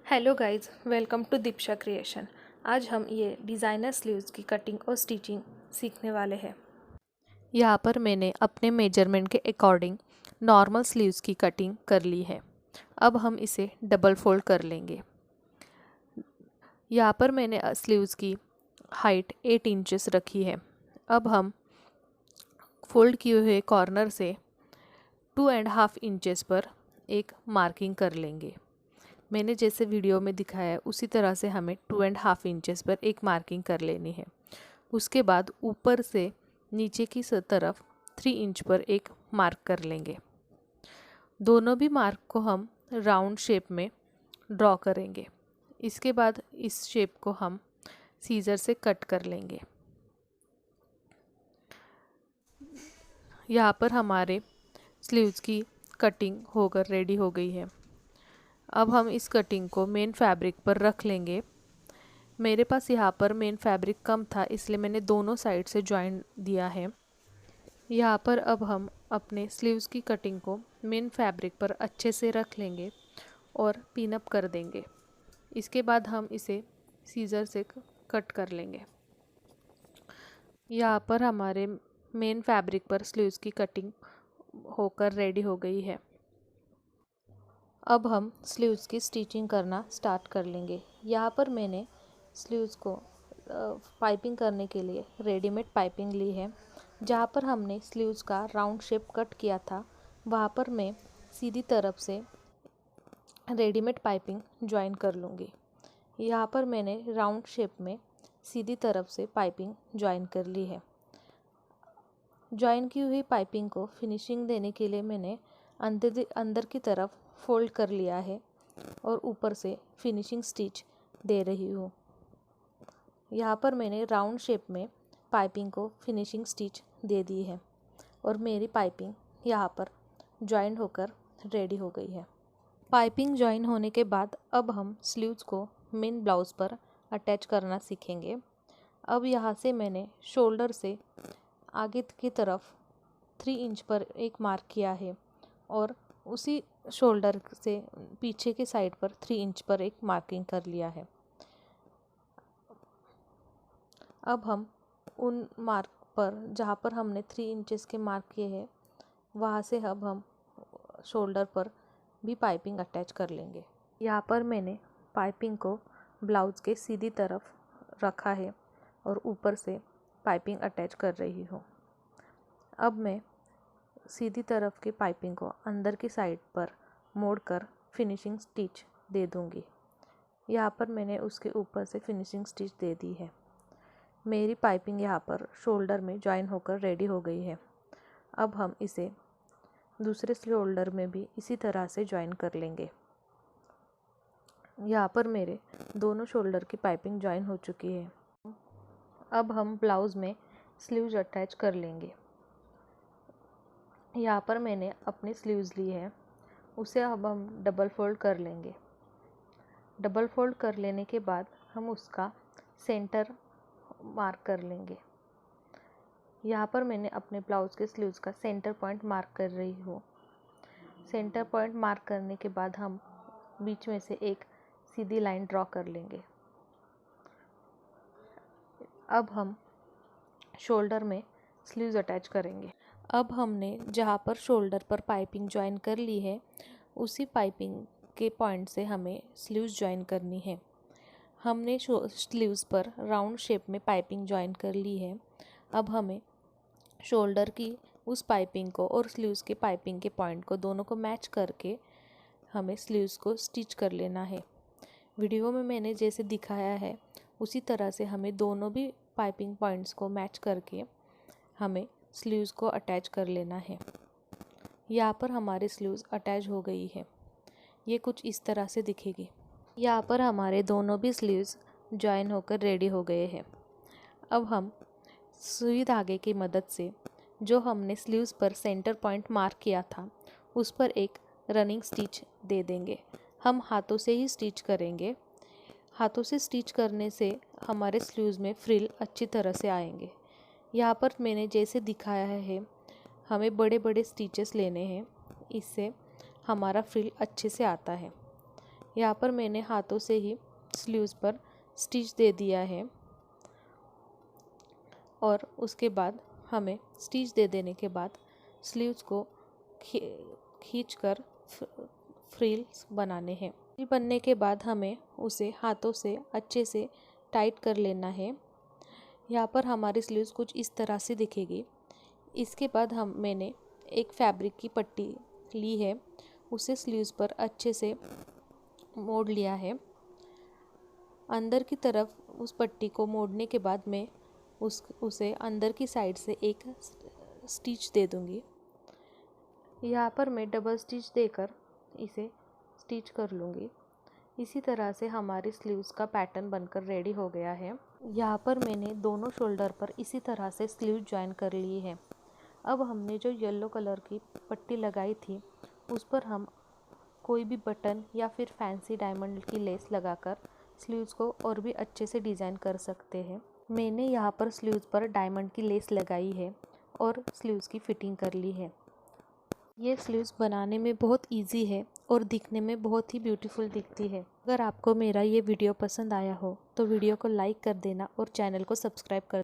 Hello guys, welcome to Diksha creation. आज हम ये डिज़ाइनर स्लीव्स की कटिंग और स्टिचिंग सीखने वाले हैं। यहाँ पर मैंने अपने मेजरमेंट के अकॉर्डिंग नॉर्मल स्लीव्स की कटिंग कर ली है। अब हम इसे डबल फोल्ड कर लेंगे। यहाँ पर मैंने स्लीव्स की हाइट 8 इंचेस रखी है। अब हम फोल्ड किए हुए कॉर्नर से 2.5 इंचेस पर एक मार्किंग कर लेंगे। मैंने जैसे वीडियो में दिखाया है उसी तरह से हमें 2.5 इंचेस पर एक मार्किंग कर लेनी है। उसके बाद ऊपर से नीचे की तरफ 3 इंच पर एक मार्क कर लेंगे। दोनों भी मार्क को हम राउंड शेप में ड्रॉ करेंगे। इसके बाद इस शेप को हम सीजर से कट कर लेंगे। यहाँ पर हमारे स्लीव्स की कटिंग होकर रेडी हो गई है। अब हम इस कटिंग को मेन फैब्रिक पर रख लेंगे। मेरे पास यहाँ पर मेन फैब्रिक कम था, इसलिए मैंने दोनों साइड से जॉइन दिया है। यहाँ पर अब हम अपने स्लीव्स की कटिंग को मेन फैब्रिक पर अच्छे से रख लेंगे और पिन अप कर देंगे। इसके बाद हम इसे सीजर से कट कर लेंगे। यहाँ पर हमारे मेन फैब्रिक पर स्लीव्स की कटिंग होकर रेडी हो गई है। अब हम स्लीव्स की स्टिचिंग करना स्टार्ट कर लेंगे। यहाँ पर मैंने स्लीव्स को पाइपिंग करने के लिए रेडीमेड पाइपिंग ली है। जहाँ पर हमने स्लीव्स का राउंड शेप कट किया था, वहाँ पर मैं सीधी तरफ से रेडीमेड पाइपिंग ज्वाइन कर लूँगी। यहाँ पर मैंने राउंड शेप में सीधी तरफ से पाइपिंग ज्वाइन कर ली है। ज्वाइन की हुई पाइपिंग को फिनिशिंग देने के लिए मैंने अंदर की तरफ फोल्ड कर लिया है और ऊपर से फिनिशिंग स्टिच दे रही हूँ। यहाँ पर मैंने राउंड शेप में पाइपिंग को फिनिशिंग स्टिच दे दी है और मेरी पाइपिंग यहाँ पर ज्वाइन होकर रेडी हो गई है। पाइपिंग ज्वाइन होने के बाद अब हम स्लीव्स को मेन ब्लाउज़ पर अटैच करना सीखेंगे। अब यहाँ से मैंने शोल्डर से आगे की तरफ 3 इंच पर एक मार्क किया है और उसी शोल्डर से पीछे के साइड पर 3 इंच पर एक मार्किंग कर लिया है। अब हम उन मार्क पर जहाँ पर हमने 3 इंचेस के मार्क किए हैं, वहाँ से अब हम शोल्डर पर भी पाइपिंग अटैच कर लेंगे। यहाँ पर मैंने पाइपिंग को ब्लाउज़ के सीधी तरफ रखा है और ऊपर से पाइपिंग अटैच कर रही हूँ। अब मैं सीधी तरफ की पाइपिंग को अंदर की साइड पर मोड़कर फिनिशिंग स्टिच दे दूँगी। यहाँ पर मैंने उसके ऊपर से फिनिशिंग स्टिच दे दी है। मेरी पाइपिंग यहाँ पर शोल्डर में ज्वाइन होकर रेडी हो गई है। अब हम इसे दूसरे शोल्डर में भी इसी तरह से ज्वाइन कर लेंगे। यहाँ पर मेरे दोनों शोल्डर की पाइपिंग ज्वाइन हो चुकी है। अब हम ब्लाउज़ में स्लीव्स अटैच कर लेंगे। यहाँ पर मैंने अपनी स्लीव्स ली है, उसे अब हम डबल फोल्ड कर लेंगे। डबल फोल्ड कर लेने के बाद हम उसका सेंटर मार्क कर लेंगे। यहाँ पर मैंने अपने ब्लाउज़ के स्लीव्स का सेंटर पॉइंट मार्क कर रही हूँ। सेंटर पॉइंट मार्क करने के बाद हम बीच में से एक सीधी लाइन ड्रॉ कर लेंगे। अब हम शोल्डर में स्लीव्स अटैच करेंगे। अब हमने जहाँ पर शोल्डर पर पाइपिंग ज्वाइन कर ली है, उसी पाइपिंग के पॉइंट से हमें स्लीव्स ज्वाइन करनी है। हमने स्लीव्स पर राउंड शेप में पाइपिंग ज्वाइन कर ली है। अब हमें शोल्डर की उस पाइपिंग को और स्लीव्स के पाइपिंग के पॉइंट को दोनों को मैच करके हमें स्लीव्स को स्टिच कर लेना है। वीडियो में मैंने जैसे दिखाया है उसी तरह से हमें दोनों भी पाइपिंग पॉइंट्स को मैच करके हमें स्लीव्स को अटैच कर लेना है। यहाँ पर हमारी स्लीव्स अटैच हो गई है। ये कुछ इस तरह से दिखेगी। यहाँ पर हमारे दोनों भी स्लीव्स ज्वाइन होकर रेडी हो गए हैं। अब हम सुई धागे की मदद से जो हमने स्लीव्स पर सेंटर पॉइंट मार्क किया था, उस पर एक रनिंग स्टिच दे देंगे। हम हाथों से ही स्टिच करेंगे। हाथों से स्टिच करने से हमारे स्लीव्स में फ्रिल अच्छी तरह से आएंगे। यहाँ पर मैंने जैसे दिखाया है, हमें बड़े बड़े स्टिचेस लेने हैं, इससे हमारा फ्रिल अच्छे से आता है। यहाँ पर मैंने हाथों से ही स्लीव्स पर स्टिच दे दिया है और उसके बाद हमें स्टिच दे देने के बाद स्लीव्स को खींचकर फ्रिल्स बनाने हैं। फ्रिल बनने के बाद हमें उसे हाथों से अच्छे से टाइट कर लेना है। यहाँ पर हमारी स्लीव्स कुछ इस तरह से दिखेगी। इसके बाद मैंने एक फैब्रिक की पट्टी ली है, उसे स्लीव्स पर अच्छे से मोड़ लिया है। अंदर की तरफ उस पट्टी को मोड़ने के बाद मैं उसे अंदर की साइड से एक स्टिच दे दूंगी। यहाँ पर मैं डबल स्टिच देकर इसे स्टिच कर लूँगी। इसी तरह से हमारी स्लीव्स का पैटर्न बनकर रेडी हो गया है। यहाँ पर मैंने दोनों शोल्डर पर इसी तरह से स्लीव ज्वाइन कर ली है। अब हमने जो येलो कलर की पट्टी लगाई थी उस पर हम कोई भी बटन या फिर फैंसी डायमंड की लेस लगाकर स्लीव्स को और भी अच्छे से डिज़ाइन कर सकते हैं। मैंने यहाँ पर स्लीव्स पर डायमंड की लेस लगाई है और स्लीव्स की फिटिंग कर ली है। ये स्लीव्स बनाने में बहुत इजी है और दिखने में बहुत ही ब्यूटीफुल दिखती है। अगर आपको मेरा ये वीडियो पसंद आया हो तो वीडियो को लाइक कर देना और चैनल को सब्सक्राइब कर